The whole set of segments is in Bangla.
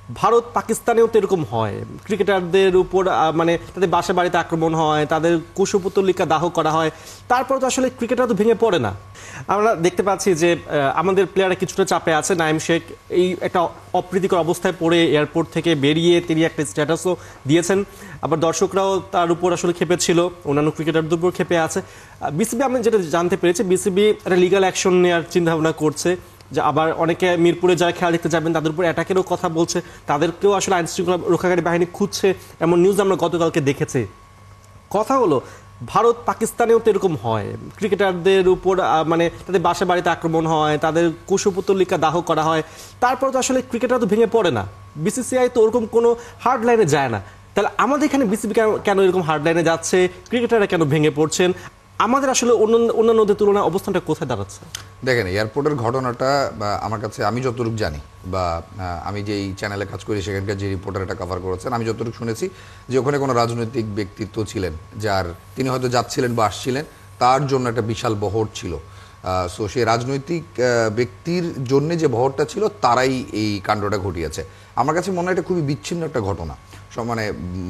ভারত পাকিস্তানেও তো এরকম হয়, ক্রিকেটারদের উপর মানে তাদের বাসা বাড়িতে আক্রমণ হয়, তাদের কুশপুতলিকা দাহ করা হয়, তারপর তো আসলে ক্রিকেটার তো ভেঙে পড়ে না। আমরা দেখতে পাচ্ছি যে আমাদের প্লেয়াররা কিছুটা চাপে আছে। নাইম শেখ এই একটা অপ্রীতিকর অবস্থায় পড়ে এয়ারপোর্ট থেকে বেরিয়ে তিনি একটা স্ট্যাটাসও দিয়েছেন, আবার দর্শকরাও তার উপর আসলে ক্ষেপে ছিল, অন্যান্য ক্রিকেটারদের উপর ক্ষেপে আছে। বিসিবি আমি যেটা জানতে পেরেছি, বিসিবি একটা লিগ্যাল অ্যাকশন নেওয়ার চিন্তাভাবনা করছে, যে আবার অনেকে মিরপুরে যারা খেলা দেখতে যাবেন তাদের উপর অ্যাটাকেরও কথা বলছে, তাদেরকেও আসলে আইন শৃঙ্খলা রক্ষাকারী বাহিনী খুঁজছে, এমন নিউজ আমরা গতকালকে দেখেছি। কথা হলো, ভারত পাকিস্তানেও তো এরকম হয়, ক্রিকেটারদের উপর মানে তাদের বাসা বাড়িতে আক্রমণ হয়, তাদের কুশপুতলিকা দাহ করা হয়, তারপর তো আসলে ক্রিকেটার তো ভেঙে পড়ে না। বিসিসিআই তো ওরকম কোনো হার্ড লাইনে যায় না। তাহলে আমাদের এখানে বিসিবি কেন এরকম হার্ড লাইনে যাচ্ছে, ক্রিকেটাররা কেন ভেঙে পড়ছেন, আমাদের আসলে অন্যান্যদের তুলনায় অবস্থানটা কোথায় দাঁড়াচ্ছে? দেখেন, এয়ারপোর্টের ঘটনাটা আমার কাছে, আমি যতটুকু জানি বা আমি যেই চ্যানেলে কাজ করি সেখানকার যে রিপোর্টার এটা কভার করেছেন, আমি যতটুকু শুনেছি যে ওখানে কোনো রাজনৈতিক ব্যক্তিত্ব ছিলেন, যার তিনি হয়তো যাচ্ছিলেন বা আসছিলেন, তার জন্য একটা বিশাল বহর ছিল। সো সেই রাজনৈতিক ব্যক্তির জন্য যে বহরটা ছিল তারাই এই কাণ্ডটা ঘটিয়েছে। আমার কাছে মনে হয় এটা খুবই বিচ্ছিন্ন একটা ঘটনা। মানে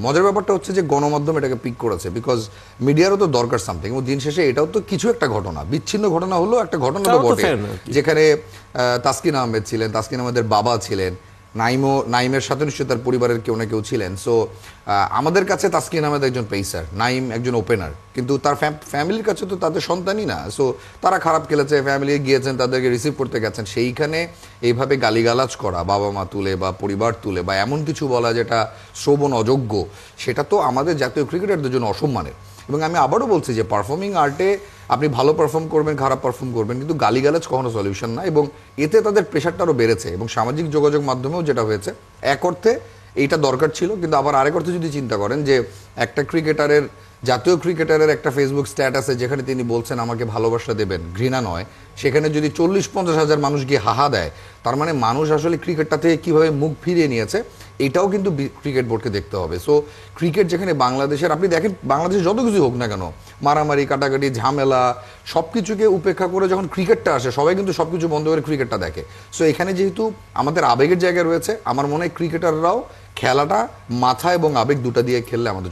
মজার ব্যাপারটা হচ্ছে যে গণমাধ্যম এটাকে পিক করেছে, বিকজ মিডিয়ারও তো দরকার সামথিং, এবং দিন শেষে এটাও তো কিছু একটা ঘটনা, বিচ্ছিন্ন ঘটনা হলো একটা ঘটনা তো বটে, যেখানে তাসকিন আহমেদ ছিলেন, তাসকিন আহমেদের বাবা ছিলেন, নাইমের সাথে নিশ্চয়ই তার পরিবারের কেউ না কেউ ছিলেন। সো আমাদের কাছে তাসকিন আহমেদ একজন পেসার, নাইম একজন ওপেনার, কিন্তু তার ফ্যামিলির কাছে তো তাদের সন্তানই না। সো তারা খারাপ খেলেছে, ফ্যামিলি গিয়েছেন, তাদেরকে রিসিভ করতে গেছেন, সেইখানে এইভাবে গালিগালাজ করা, বাবা মা তুলে বা পরিবার তুলে বা এমন কিছু বলা যেটা শ্রবণ অযোগ্য, সেটা তো আমাদের জাতীয় ক্রিকেটারদের জন্য অসম্মানের। এবং আমি আবারও বলছি যে পারফর্মিং আর্টে আপনি ভালো পারফর্ম করবেন, খারাপ পারফর্ম করবেন, কিন্তু গালিগালাজ কখনো সলিউশন না। এবং এতে তাদের প্রেশারটা আরও বেড়েছে, এবং সামাজিক যোগাযোগ মাধ্যমেও যেটা হয়েছে, এক অর্থে এইটা দরকার ছিল, কিন্তু আবার আরেক অর্থে যদি চিন্তা করেন যে একটা ক্রিকেটারের, জাতীয় ক্রিকেটারের একটা ফেসবুক স্ট্যাটাসে যেখানে তিনি বলছেন আমাকে ভালোবাসা দেবেন, ঘৃণা নয়, সেখানে যদি 40-50 হাজার মানুষ গিয়ে হাহা দেয়, তার মানে মানুষ আসলে ক্রিকেটটা থেকে কীভাবে মুখ ফিরিয়ে নিয়েছে, এটাও কিন্তু ক্রিকেট বোর্ডকে দেখতে হবে। সো ক্রিকেট যেখানে বাংলাদেশের, আপনি দেখেন বাংলাদেশে যত কিছু হোক না কেন, মারামারি কাটাকাটি ঝামেলা সব কিছুকে উপেক্ষা করে যখন ক্রিকেটটা আসে, সবাই কিন্তু সব কিছু বন্ধ করে ক্রিকেটটা দেখে। সো এখানে যেহেতু আমাদের আবেগের জায়গা রয়েছে, আমার মনে হয় ক্রিকেটাররাও খেলাটা মাথা এবং আবেগ দুটা দিয়ে খেললে আমাদের